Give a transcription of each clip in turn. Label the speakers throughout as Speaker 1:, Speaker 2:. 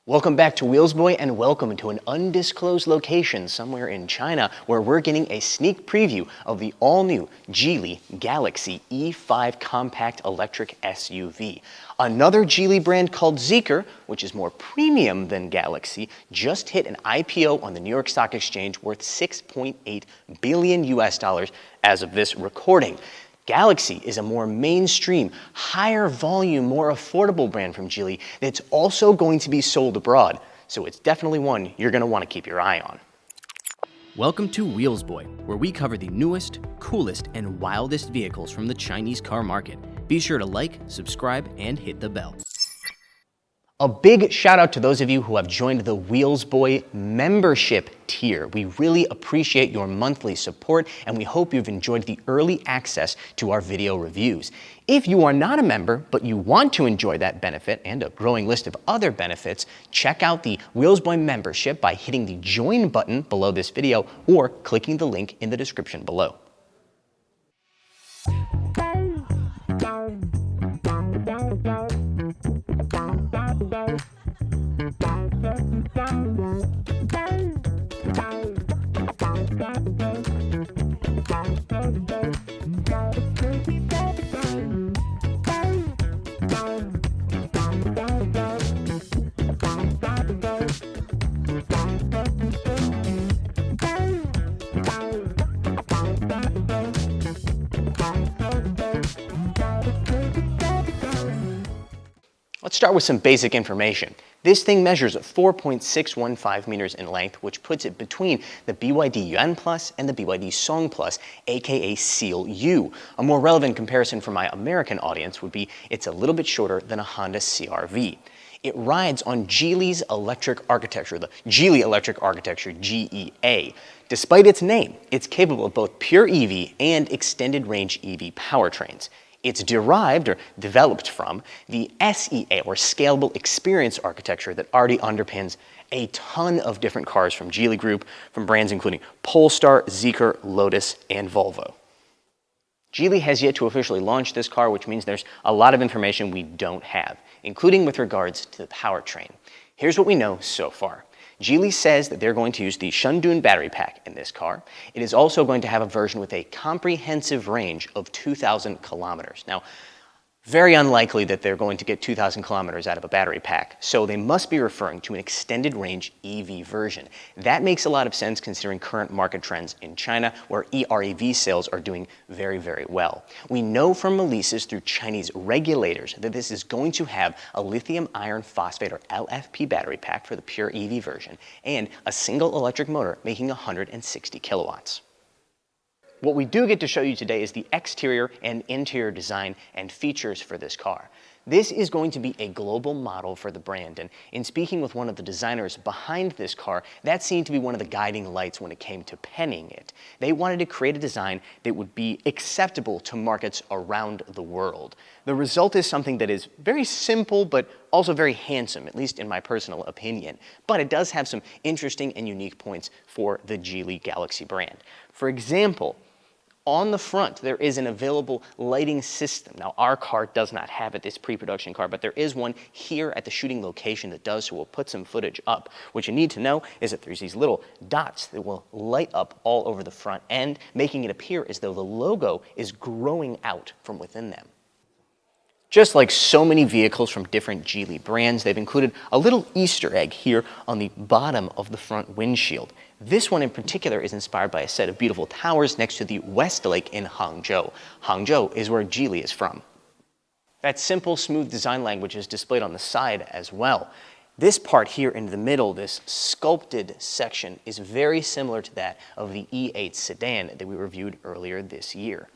Speaker 1: Welcome back to Wheels Boy, and welcome to an undisclosed location somewhere in China where we're getting a sneak preview of the all-new Geely Galaxy E5 compact electric SUV. Another Geely brand called Zeekr, which is more premium than Galaxy, just hit an IPO on the New York Stock Exchange worth $6.8 billion as of this recording. Galaxy is a more mainstream, higher volume, more affordable brand from Geely that's also going to be sold abroad. So it's definitely one you're going to want to keep your eye on.
Speaker 2: Welcome to Wheels Boy, where we cover the newest, coolest, and wildest vehicles from the Chinese car market. Be sure to like, subscribe, and hit the bell.
Speaker 1: A big shout out to those of you who have joined the Wheels Boy membership tier. We really appreciate your monthly support, and we hope you've enjoyed the early access to our video reviews. If you are not a member, but you want to enjoy that benefit and a growing list of other benefits, check out the Wheels Boy membership by hitting the join button below this video or clicking the link in the description below. Let's start with some basic information. This thing measures 4.615 meters in length, which puts it between the BYD Yuan Plus and the BYD Song Plus, aka Seal U. A more relevant comparison for my American audience would be it's a little bit shorter than a Honda CR-V. It rides on Geely's electric architecture, the Geely Electric Architecture, GEA. Despite its name, it's capable of both pure EV and extended range EV powertrains. It's derived or developed from the SEA, or Scalable Experience Architecture, that already underpins a ton of different cars from Geely Group, from brands including Polestar, Zeekr, Lotus, and Volvo. Geely has yet to officially launch this car, which means there's a lot of information we don't have, including with regards to the powertrain. Here's what we know so far. Geely says that they're going to use the Shundun battery pack in this car. It is also going to have a version with a comprehensive range of 2,000 kilometers. Now, very unlikely that they're going to get 2,000 kilometers out of a battery pack, so they must be referring to an extended range EV version. That makes a lot of sense considering current market trends in China, where EREV sales are doing very, very well. We know from releases through Chinese regulators that this is going to have a lithium iron phosphate, or LFP, battery pack for the pure EV version, and a single electric motor making 160 kilowatts. What we do get to show you today is the exterior and interior design and features for this car. This is going to be a global model for the brand, and in speaking with one of the designers behind this car, that seemed to be one of the guiding lights when it came to penning it. They wanted to create a design that would be acceptable to markets around the world. The result is something that is very simple, but also very handsome, at least in my personal opinion. But it does have some interesting and unique points for the Geely Galaxy brand. For example, on the front, there is an available lighting system. Now, our car does not have it, this pre-production car, but there is one here at the shooting location that does, so we'll put some footage up. What you need to know is that there's these little dots that will light up all over the front end, making it appear as though the logo is growing out from within them. Just like so many vehicles from different Geely brands, they've included a little Easter egg here on the bottom of the front windshield. This one in particular is inspired by a set of beautiful towers next to the West Lake in Hangzhou. Hangzhou is where Geely is from. That simple, smooth design language is displayed on the side as well. This part here in the middle, this sculpted section, is very similar to that of the E8 sedan that we reviewed earlier this year.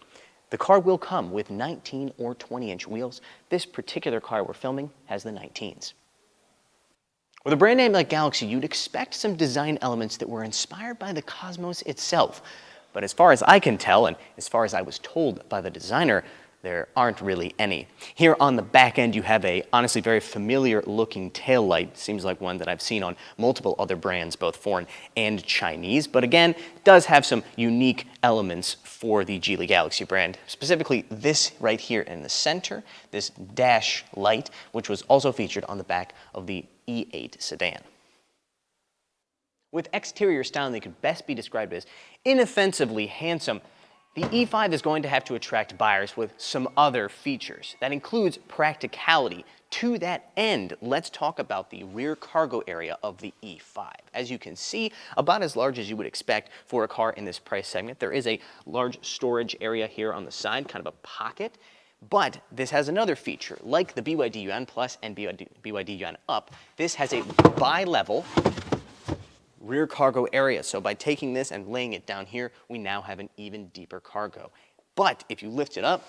Speaker 1: The car will come with 19 or 20-inch wheels. This particular car we're filming has the 19s. With a brand name like Galaxy, you'd expect some design elements that were inspired by the cosmos itself. But as far as I can tell, and as far as I was told by the designer, there aren't really any. Here on the back end, you have a honestly very familiar looking tail light. Seems like one that I've seen on multiple other brands, both foreign and Chinese, but again, does have some unique elements for the Geely Galaxy brand. Specifically this right here in the center, this dash light, which was also featured on the back of the E8 sedan. With exterior styling that could best be described as inoffensively handsome, the E5 is going to have to attract buyers with some other features. That includes practicality. To that end, let's talk about the rear cargo area of the E5. As you can see, about as large as you would expect for a car in this price segment. There is a large storage area here on the side, kind of a pocket. But this has another feature. Like the BYD Yuan Plus and BYD Yuan Up, this has a bi-level rear cargo area. So by taking this and laying it down here, we now have an even deeper cargo. But if you lift it up,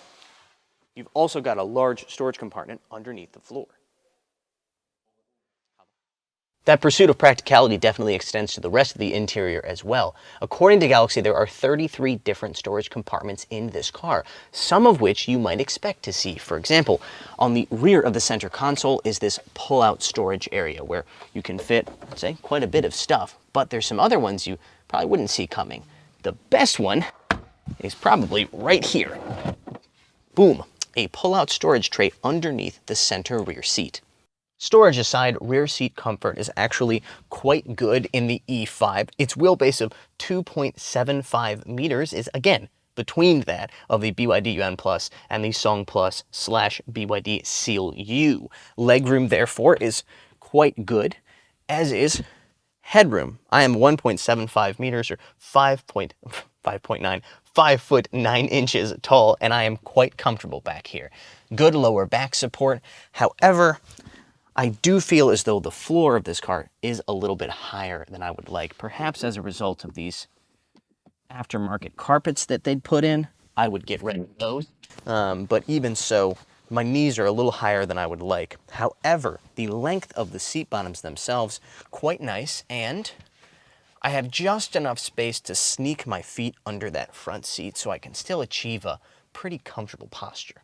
Speaker 1: you've also got a large storage compartment underneath the floor. That pursuit of practicality definitely extends to the rest of the interior as well. According to Galaxy, there are 33 different storage compartments in this car, some of which you might expect to see. For example, on the rear of the center console is this pull-out storage area where you can fit, let's say, quite a bit of stuff, but there's some other ones you probably wouldn't see coming. The best one is probably right here. Boom, a pull-out storage tray underneath the center rear seat. Storage aside, rear seat comfort is actually quite good in the E5. Its wheelbase of 2.75 meters is, again, between that of the BYD Yuan Plus and the Song Plus / BYD Seal U. Legroom, therefore, is quite good, as is headroom. I am 1.75 meters or 5 foot 9 inches tall, and I am quite comfortable back here. Good lower back support. However, I do feel as though the floor of this car is a little bit higher than I would like, perhaps as a result of these aftermarket carpets that they'd put in. I would get rid of those. But even so, my knees are a little higher than I would like. However, the length of the seat bottoms themselves, quite nice, and I have just enough space to sneak my feet under that front seat so I can still achieve a pretty comfortable posture.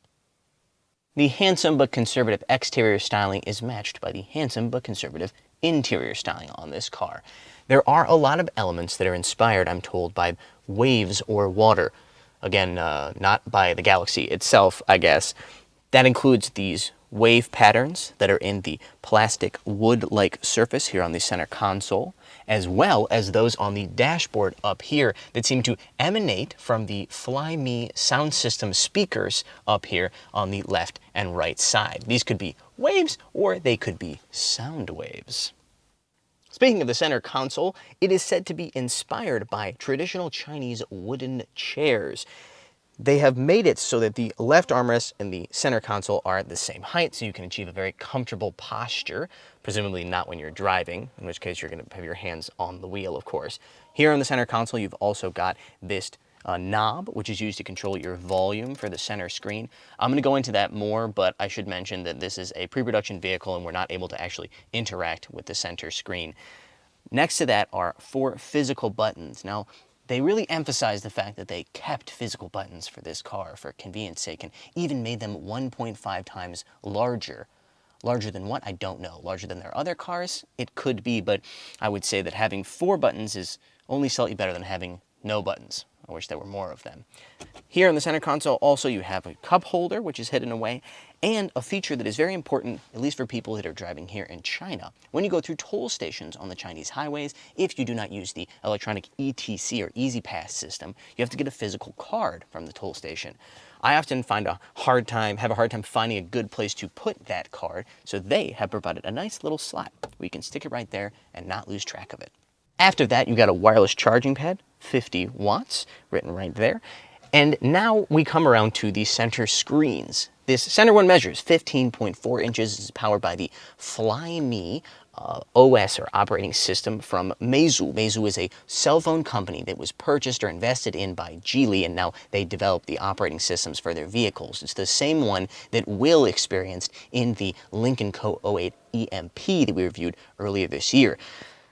Speaker 1: The handsome but conservative exterior styling is matched by the handsome but conservative interior styling on this car. There are a lot of elements that are inspired, I'm told, by waves or water. Again, not by the Galaxy itself, I guess. That includes these wave patterns that are in the plastic wood-like surface here on the center console, as well as those on the dashboard up here that seem to emanate from the Fly Me sound system speakers up here on the left and right side. These could be waves or they could be sound waves. Speaking of the center console, it is said to be inspired by traditional Chinese wooden chairs. They have made it so that the left armrest and the center console are at the same height, so you can achieve a very comfortable posture, presumably not when you're driving, in which case you're going to have your hands on the wheel, of course. Here on the center console, you've also got this knob, which is used to control your volume for the center screen. I'm going to go into that more, but I should mention that this is a pre-production vehicle and we're not able to actually interact with the center screen. Next to that are 4 physical buttons. Now, they really emphasize the fact that they kept physical buttons for this car for convenience sake and even made them 1.5 times larger. Larger than what? I don't know. Larger than their other cars? It could be, but I would say that having 4 buttons is only slightly better than having no buttons. I wish there were more of them. Here in the center console also you have a cup holder, which is hidden away, and a feature that is very important, at least for people that are driving here in China. When you go through toll stations on the Chinese highways, if you do not use the electronic ETC or Easy Pass system, you have to get a physical card from the toll station. I often have a hard time finding a good place to put that card, so they have provided a nice little slot where you can stick it right there and not lose track of it. After that, you got a wireless charging pad, 50 watts, written right there. And now we come around to the center screens. This center one measures 15.4 inches, is powered by the Fly Me OS or operating system from Meizu. Meizu is a cell phone company that was purchased or invested in by Geely, and now they develop the operating systems for their vehicles. It's the same one that Will experienced in the Lynk & Co. 08 EMP that we reviewed earlier this year.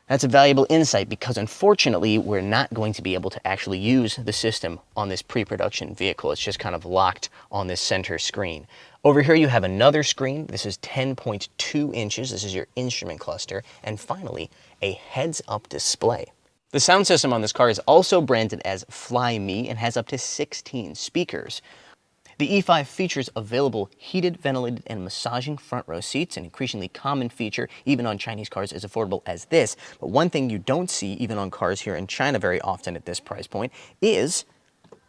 Speaker 1: That's a valuable insight because unfortunately, we're not going to be able to actually use the system on this pre-production vehicle. It's just kind of locked on this center screen. Over here you have another screen. This is 10.2 inches. This is your instrument cluster. And finally, a heads-up display. The sound system on this car is also branded as Fly Me and has up to 16 speakers. The E5 features available heated, ventilated, and massaging front row seats, an increasingly common feature even on Chinese cars as affordable as this. But one thing you don't see even on cars here in China very often at this price point is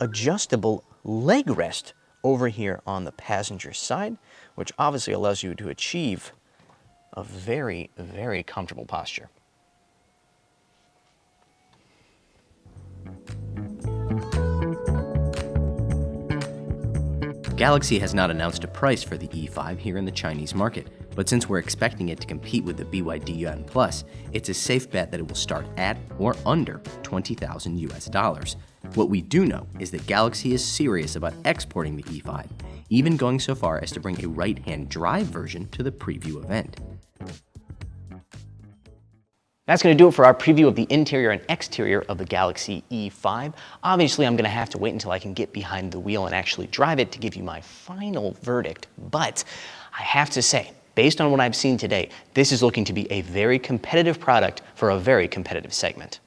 Speaker 1: adjustable leg rest over here on the passenger side, which obviously allows you to achieve a very, very comfortable posture.
Speaker 2: Galaxy has not announced a price for the E5 here in the Chinese market, but since we're expecting it to compete with the BYD Yuan Plus, it's a safe bet that it will start at or under $20,000 US. What we do know is that Galaxy is serious about exporting the E5, even going so far as to bring a right-hand drive version to the preview event.
Speaker 1: That's going to do it for our preview of the interior and exterior of the Galaxy E5. Obviously, I'm going to have to wait until I can get behind the wheel and actually drive it to give you my final verdict. But I have to say, based on what I've seen today, this is looking to be a very competitive product for a very competitive segment.